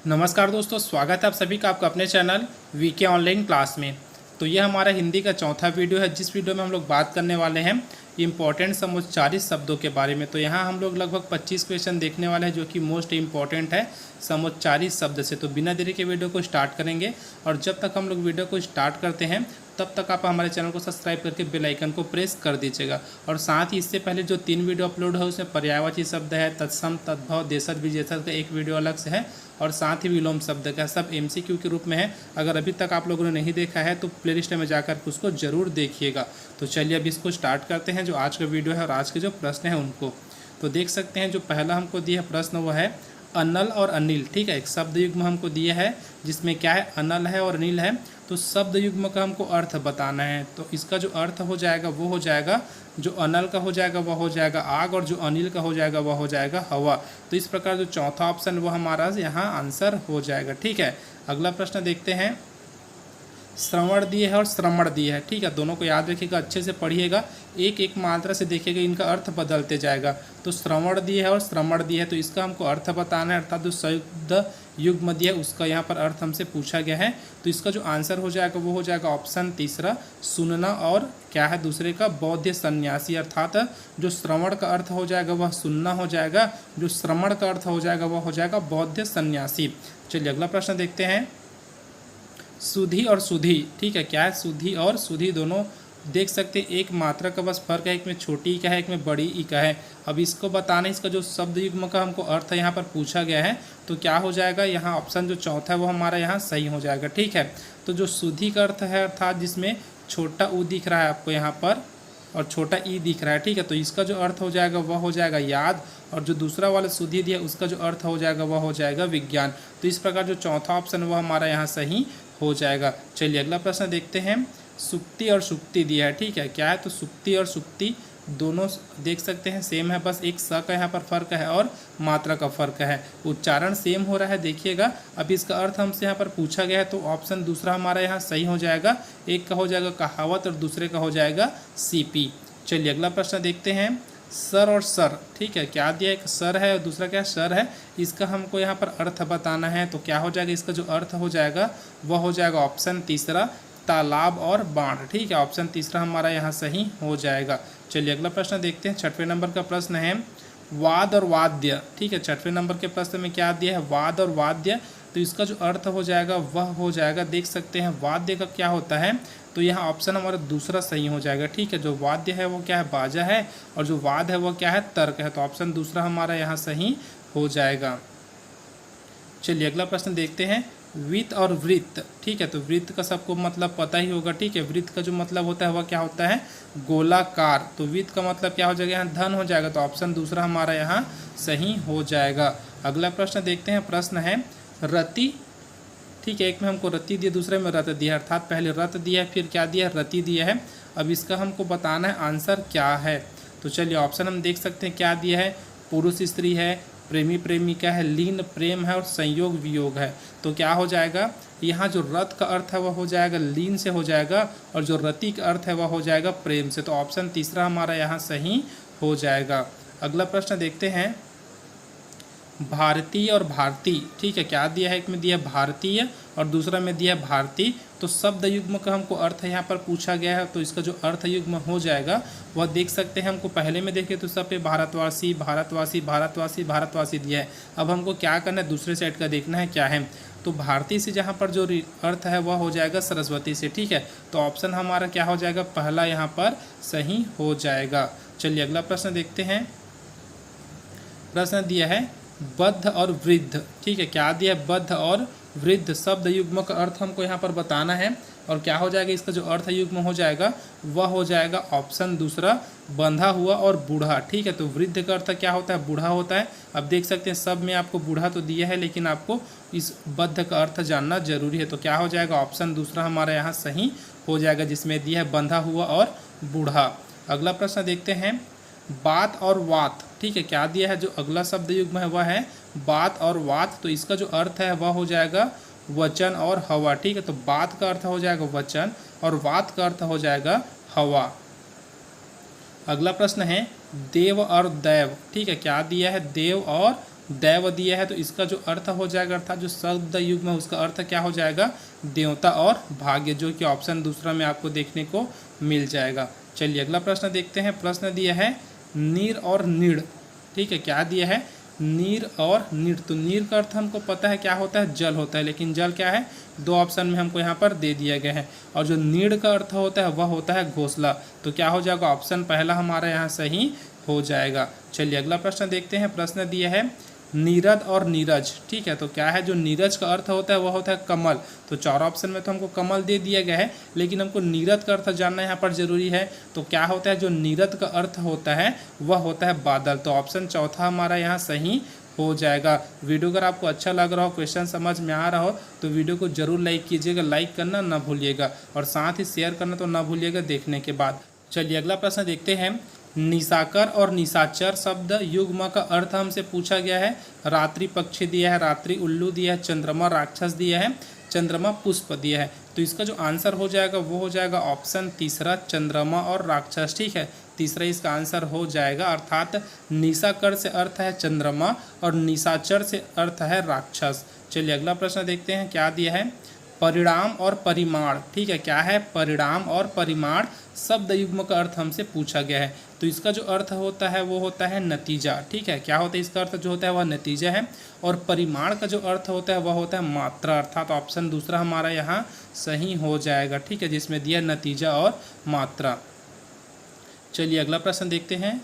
नमस्कार दोस्तों, स्वागत है आप सभी का आपका अपने चैनल वीके ऑनलाइन क्लास में। तो यह हमारा हिंदी का चौथा वीडियो है, जिस वीडियो में हम लोग बात करने वाले हैं इम्पॉर्टेंट समुच्चारित शब्दों के बारे में। तो यहाँ हम लोग लगभग 25 क्वेश्चन देखने वाले हैं, जो कि मोस्ट इम्पॉर्टेंट है समुच्चारित शब्द से। तो बिना देरी के वीडियो को स्टार्ट करेंगे, और जब तक हम लोग वीडियो को स्टार्ट करते हैं तब तक आप हमारे चैनल को सब्सक्राइब करके बेल आइकन को प्रेस कर दीजिएगा। और साथ ही इससे पहले जो 3 वीडियो अपलोड है उसमें पर्यायवाची शब्द है, तत्सम, तद्भव, देशज, विशेषण का एक वीडियो अलग से है, और साथ ही विलोम शब्द का सब एमसीक्यू के रूप में है। अगर अभी तक आप लोगों ने नहीं देखा है तो प्लेलिस्ट में जाकर उसको ज़रूर देखिएगा। तो चलिए अब इसको स्टार्ट करते हैं, जो आज का वीडियो है और आज के जो प्रश्न हैं उनको। तो देख सकते हैं, जो पहला हमको दिया प्रश्न वो है अनल और अनिल। ठीक है, एक शब्द युग्म हमको दिया है जिसमें क्या है, अनल है और अनिल है। तो शब्द युग्म का हमको अर्थ बताना है। तो इसका जो अर्थ हो जाएगा वो हो जाएगा, जो अनल का हो जाएगा वह हो जाएगा आग, और जो अनिल का हो जाएगा वह हो जाएगा हवा। तो इस प्रकार जो चौथा ऑप्शन वो हमारा यहाँ आंसर हो जाएगा। ठीक है, अगला प्रश्न देखते हैं। श्रवण दिए है और श्रमण दिए है। ठीक है, दोनों को याद रखिएगा, अच्छे से पढ़िएगा, एक एक मात्रा से देखिएगा, इनका अर्थ बदलते जाएगा। तो श्रवण दिए है और श्रमण दिए है, तो इसका हमको अर्थ बताना है, अर्थात जो शब्द युग्म दिया है उसका यहाँ पर अर्थ हमसे पूछा गया है। तो इसका जो आंसर हो जाएगा वो हो जाएगा ऑप्शन तीसरा, सुनना, और क्या है दूसरे का, बौद्ध सन्यासी। अर्थात जो श्रवण का अर्थ हो जाएगा वह सुनना हो जाएगा, जो श्रमण का अर्थ हो जाएगा वह हो जाएगा बौद्ध सन्यासी। चलिए अगला प्रश्न देखते हैं। सुधी और सुधी। ठीक है, क्या है, सुधी और सुधी दोनों देख सकते हैं, एक मात्रा का बस फर्क है, एक में छोटी ई का है, एक में बड़ी ई का है। अब इसको बताना, इसका जो शब्द युग्म का हमको अर्थ यहाँ पर पूछा गया है, तो क्या हो जाएगा, यहाँ ऑप्शन जो चौथा है वो हमारा यहाँ सही हो जाएगा। ठीक है, तो जो सुधी का अर्थ है, अर्थात जिसमें छोटा ऊ दिख रहा है आपको यहाँ पर और छोटा ई दिख रहा है। ठीक है, तो इसका जो अर्थ हो जाएगा वह हो जाएगा याद, और जो दूसरा वाला सुधी दिया उसका जो अर्थ हो जाएगा वह हो जाएगा विज्ञान। तो इस प्रकार जो चौथा ऑप्शन वो हमारा यहाँ सही हो जाएगा। चलिए अगला प्रश्न देखते हैं। सुक्ति और सुक्ति दिया है। ठीक है, क्या है, तो सुक्ति और सुक्ति दोनों देख सकते हैं सेम है, बस एक स का यहाँ पर फर्क है और मात्रा का फर्क है, उच्चारण सेम हो रहा है। देखिएगा, अब इसका अर्थ हमसे यहाँ पर पूछा गया है, तो ऑप्शन दूसरा हमारा यहाँ सही हो जाएगा। एक का हो जाएगा कहावत और दूसरे का हो जाएगा सीपी। चलिए अगला प्रश्न देखते हैं। सर और सर। ठीक है, क्या दिया, एक सर है और दूसरा क्या सर है, इसका हमको यहाँ पर अर्थ बताना है। तो क्या हो जाएगा, इसका जो अर्थ हो जाएगा वह हो जाएगा ऑप्शन तीसरा, तालाब और बाढ़। ठीक है, ऑप्शन तीसरा हमारा यहाँ सही हो जाएगा। चलिए अगला प्रश्न देखते हैं। 6वें नंबर का प्रश्न है वाद और वाद्य। ठीक है, 6वें नंबर के प्रश्न में क्या दिया है, वाद और वाद्य। तो इसका जो अर्थ हो जाएगा वह हो जाएगा, देख सकते हैं, वाद्य का क्या होता है, तो यहाँ ऑप्शन हमारा दूसरा सही हो जाएगा। ठीक है, जो वाद्य है वो क्या है, बाजा है, और जो वाद है वो क्या है, तर्क है। तो ऑप्शन दूसरा हमारा यहाँ सही हो जाएगा। चलिए अगला प्रश्न देखते हैं। वित्त और वृत्त। ठीक है, तो वृत्त का सबको मतलब पता ही होगा। ठीक है, वृत्त का जो मतलब होता है वह क्या होता है, गोलाकार। तो वित्त का मतलब क्या हो जाएगा, यहाँ धन हो जाएगा। तो ऑप्शन दूसरा हमारा यहाँ सही हो जाएगा। अगला प्रश्न देखते हैं। प्रश्न है रति। ठीक है, एक में हमको रति दिया, दूसरे में रत दिया, अर्थात पहले रत दिया है फिर क्या दिया है, रति दिया है। अब इसका हमको बताना है आंसर क्या है। तो चलिए ऑप्शन हम देख सकते हैं, क्या दिया है, पुरुष स्त्री है, प्रेमी प्रेमिका है, लीन प्रेम है, और संयोग वियोग है। तो क्या हो जाएगा, यहाँ जो रत का अर्थ है वह हो जाएगा लीन से हो जाएगा, और जो रति का अर्थ है वह हो जाएगा प्रेम से। तो ऑप्शन तीसरा हमारा यहाँ सही हो जाएगा। अगला प्रश्न देखते हैं। भारतीय और भारती। ठीक है, क्या दिया है, एक में दिया भारतीय और दूसरा में दिया भारती। तो शब्द युग्म का हमको अर्थ यहाँ पर पूछा गया है, तो इसका जो अर्थ युग्म हो जाएगा वह देख सकते हैं, हमको पहले में देखे तो सब पे भारतवासी भारतवासी भारतवासी भारतवासी दिया है। अब हमको क्या करना है, दूसरे साइड का देखना है क्या है। तो भारती से जहाँ पर जो अर्थ है वह हो जाएगा सरस्वती से। ठीक है, तो ऑप्शन हमारा क्या हो जाएगा, पहला यहाँ पर सही हो जाएगा। चलिए अगला प्रश्न देखते हैं। प्रश्न दिया है बद्ध और वृद्ध। ठीक है, क्या दिया है, बद्ध और वृद्ध शब्द युग्म का अर्थ हमको यहाँ पर बताना है, और क्या हो जाएगा, इसका जो अर्थ युग्म हो जाएगा वह हो जाएगा ऑप्शन दूसरा, बंधा हुआ और बूढ़ा। ठीक है, तो वृद्ध का अर्थ क्या होता है, बूढ़ा होता है। अब देख सकते हैं सब में आपको बूढ़ा तो दिया है, लेकिन आपको इस बद्ध का अर्थ जानना जरूरी है। तो क्या हो जाएगा, ऑप्शन दूसरा हमारा यहाँ सही हो जाएगा, जिसमें दिया है बंधा हुआ और बूढ़ा। अगला प्रश्न देखते हैं। बात और वात। ठीक है, क्या दिया है, जो अगला शब्द युग्म है वह है बात और वात। तो इसका जो अर्थ है वह हो जाएगा वचन और हवा। ठीक है, तो बात का अर्थ हो जाएगा वचन और वात का अर्थ हो जाएगा हवा। अगला प्रश्न है देव और दैव। ठीक है, क्या दिया है, देव और दैव दिया है, तो इसका जो अर्थ हो जाएगा अर्थात जो शब्द युग्म है उसका अर्थ क्या हो जाएगा, देवता और भाग्य, जो कि ऑप्शन दूसरा में आपको देखने को मिल जाएगा। चलिए अगला प्रश्न देखते हैं। प्रश्न दिया है नीर और नीड़। ठीक है, क्या दिया है, नीर और नीड़। तो नीर का अर्थ हमको पता है क्या होता है, जल होता है, लेकिन जल क्या है, दो ऑप्शन में हमको यहाँ पर दे दिया गया है। और जो नीड़ का अर्थ होता है वह होता है घोंसला। तो क्या हो जाएगा, ऑप्शन पहला हमारा यहाँ सही हो जाएगा। चलिए अगला प्रश्न देखते हैं। प्रश्न दिया है नीरद और नीरज। ठीक है, तो क्या है, जो नीरज का अर्थ होता है वह होता है कमल। तो चार ऑप्शन में तो हमको कमल दे दिया गया है, लेकिन हमको नीरद का अर्थ जानना यहाँ पर जरूरी है। तो क्या होता है, जो नीरद का अर्थ होता है वह होता है बादल। तो ऑप्शन चौथा हमारा यहाँ सही हो जाएगा। वीडियो अगर आपको अच्छा लग रहा हो, क्वेश्चन समझ में आ रहा हो, तो वीडियो को जरूर लाइक कीजिएगा, लाइक करना ना भूलिएगा, और साथ ही शेयर करना तो ना भूलिएगा देखने के बाद। चलिए अगला प्रश्न देखते हैं। निशाकर और निशाचर शब्द युग्म का अर्थ हमसे पूछा गया है। रात्रि पक्षी दिया है, रात्रि उल्लू दिया है, चंद्रमा राक्षस दिया है, चंद्रमा पुष्प दिया है। तो इसका जो आंसर हो जाएगा वो हो जाएगा ऑप्शन तीसरा, चंद्रमा और राक्षस। ठीक है, तीसरा इसका आंसर हो जाएगा, अर्थात निशाकर से अर्थ है चंद्रमा और निशाचर से अर्थ है राक्षस। चलिए अगला प्रश्न देखते हैं। क्या दिया है, परिणाम और परिमाण। ठीक है, क्या है, परिणाम और परिमाण शब्द युग्म का अर्थ हमसे पूछा गया है। तो इसका जो अर्थ होता है वो होता है नतीजा। ठीक है, क्या होता है, इसका अर्थ जो होता है वह नतीजा है। और परिमाण का जो अर्थ होता है वह होता है मात्रा, अर्थात ऑप्शन दूसरा हमारा यहाँ सही हो जाएगा। ठीक है, जिसमें दिया नतीजा और मात्रा। चलिए अगला प्रश्न देखते हैं।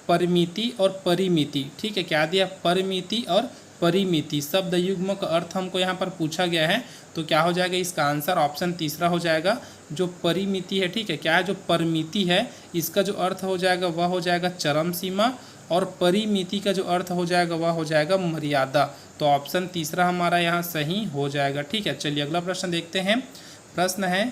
परिमिति और परिमिति। ठीक है, क्या दिया, परिमिति और परिमिति शब्द युग्म का अर्थ हमको यहाँ पर पूछा गया है। तो क्या हो जाएगा, इसका आंसर ऑप्शन तीसरा हो जाएगा, जो परिमिति है। ठीक है, क्या है, जो परिमिति है इसका जो अर्थ हो जाएगा वह हो जाएगा चरम सीमा, और परिमिति का जो अर्थ हो जाएगा वह हो जाएगा मर्यादा। तो ऑप्शन तीसरा हमारा यहाँ सही हो जाएगा। ठीक है, चलिए अगला प्रश्न देखते हैं। प्रश्न है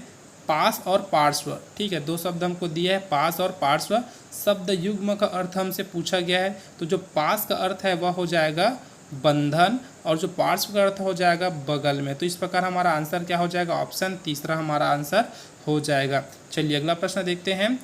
पास और पार्श्व। ठीक है, दो शब्द हमको दिया है, पास और पार्श्व शब्द युग्म का अर्थ हमसे पूछा गया है। तो जो पास का अर्थ है वह हो जाएगा बंधन, और जो पार्श्व का अर्थ हो जाएगा बगल में। तो इस प्रकार हमारा आंसर क्या हो जाएगा, ऑप्शन तीसरा हमारा आंसर हो जाएगा। चलिए अगला प्रश्न देखते हैं।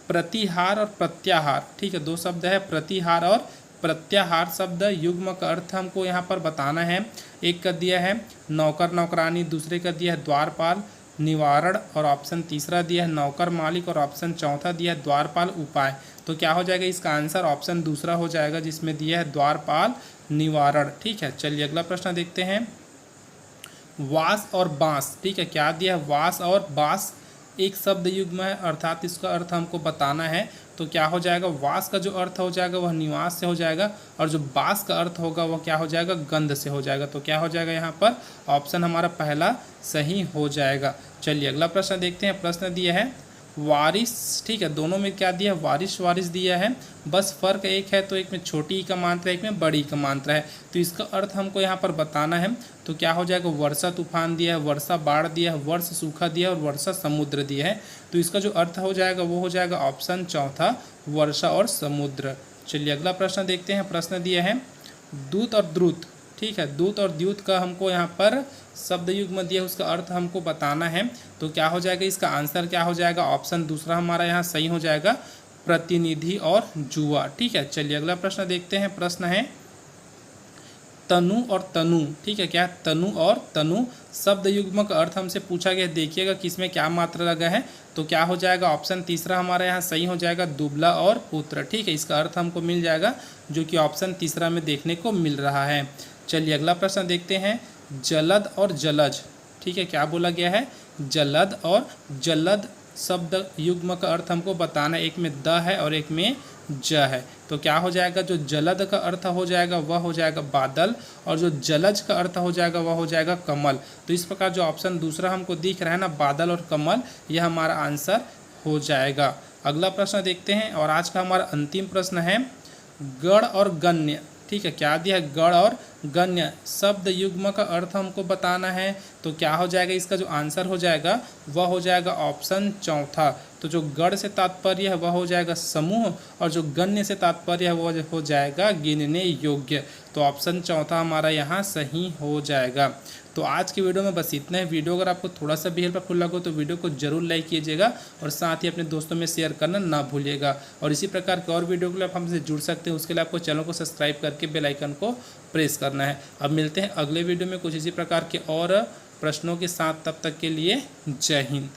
प्रतिहार और प्रत्याहार। ठीक है, दो शब्द है, प्रतिहार और प्रत्याहार शब्द युग्म का अर्थ हमको यहाँ पर बताना है। एक का दिया है नौकर नौकरानी, दूसरे का दिया है द्वारपाल निवारण, और ऑप्शन तीसरा दिया है नौकर मालिक, और ऑप्शन चौथा दिया है द्वारपाल उपाय। तो क्या हो जाएगा, इसका आंसर ऑप्शन दूसरा हो जाएगा, जिसमें दिया है द्वारपाल निवारण। ठीक है, चलिए अगला प्रश्न देखते हैं। वास और बांस। ठीक है, क्या दिया है, वास और बांस एक शब्द युग्म है, अर्थात इसका अर्थ हमको बताना है। तो क्या हो जाएगा, वास का जो अर्थ हो जाएगा वह निवास से हो जाएगा, और जो बांस का अर्थ होगा वह क्या हो जाएगा, गंध से हो जाएगा। तो क्या हो जाएगा, यहाँ पर ऑप्शन हमारा पहला सही हो जाएगा। चलिए अगला प्रश्न देखते हैं। प्रश्न दिया है वारिस। ठीक है, दोनों में क्या दिया है, वारिस वारिस दिया है, बस फर्क एक है, तो एक में छोटी का मात्रा है, एक में बड़ी का मात्रा है। तो इसका अर्थ हमको यहाँ पर बताना है। तो क्या हो जाएगा, वर्षा तूफान दिया है, वर्षा बाढ़ दिया है, वर्ष सूखा दिया है, और वर्षा समुद्र दिया है। तो इसका जो अर्थ हो जाएगा वो हो जाएगा ऑप्शन चौथा, वर्षा और समुद्र। चलिए अगला प्रश्न देखते हैं। प्रश्न दिया है दूत और द्रुत। ठीक है, दूत और द्युत का हमको यहाँ पर शब्द युग्म दिया, उसका अर्थ हमको बताना है। तो क्या हो जाएगा, इसका आंसर क्या हो जाएगा, ऑप्शन दूसरा हमारा यहाँ सही हो जाएगा, प्रतिनिधि और जुआ। ठीक है, चलिए अगला प्रश्न देखते हैं। प्रश्न है तनु और तनु। ठीक है, क्या तनु और तनु शब्द युग्म का अर्थ हमसे पूछा गया। देखिएगा किसमें क्या मात्रा लगा है। तो क्या हो जाएगा, ऑप्शन तीसरा हमारा यहाँ सही हो जाएगा, दुबला और पुत्र। ठीक है, इसका अर्थ हमको मिल जाएगा, जो कि ऑप्शन तीसरा में देखने को मिल रहा है। चलिए अगला प्रश्न देखते हैं। जलद और जलज। ठीक है, क्या बोला गया है, जलद और जलद शब्द युग्म का अर्थ हमको बताना है। एक में द है और एक में ज है। तो क्या हो जाएगा, जो जलद का अर्थ हो जाएगा वह हो जाएगा बादल, और जो जलज का अर्थ हो जाएगा वह हो जाएगा कमल। तो इस प्रकार जो ऑप्शन दूसरा हमको दिख रहा है ना, बादल और कमल, यह हमारा आंसर हो जाएगा। अगला प्रश्न देखते हैं, और आज का हमारा अंतिम प्रश्न है गण और गण्य। ठीक है, क्या दिया है, गण और गण्य शब्द युग्म का अर्थ हमको बताना है। तो क्या हो जाएगा, इसका जो आंसर हो जाएगा वह हो जाएगा ऑप्शन चौथा। तो जो गण से तात्पर्य है वह हो जाएगा समूह, और जो गण्य से तात्पर्य है वह हो जाएगा गिनने योग्य। तो ऑप्शन चौथा हमारा यहाँ सही हो जाएगा। तो आज की वीडियो में बस इतना है। वीडियो अगर आपको थोड़ा सा भी हेल्पफुल लगा तो वीडियो को जरूर लाइक कीजिएगा और साथ ही अपने दोस्तों में शेयर करना ना भूलिएगा। और इसी प्रकार के और वीडियो के लिए आप हमसे जुड़ सकते हैं, उसके लिए आपको चैनल को सब्सक्राइब करके बेल आइकन को प्रेस करना है। अब मिलते हैं अगले वीडियो में कुछ इसी प्रकार के और प्रश्नों के साथ, तब तक के लिए जय हिंद।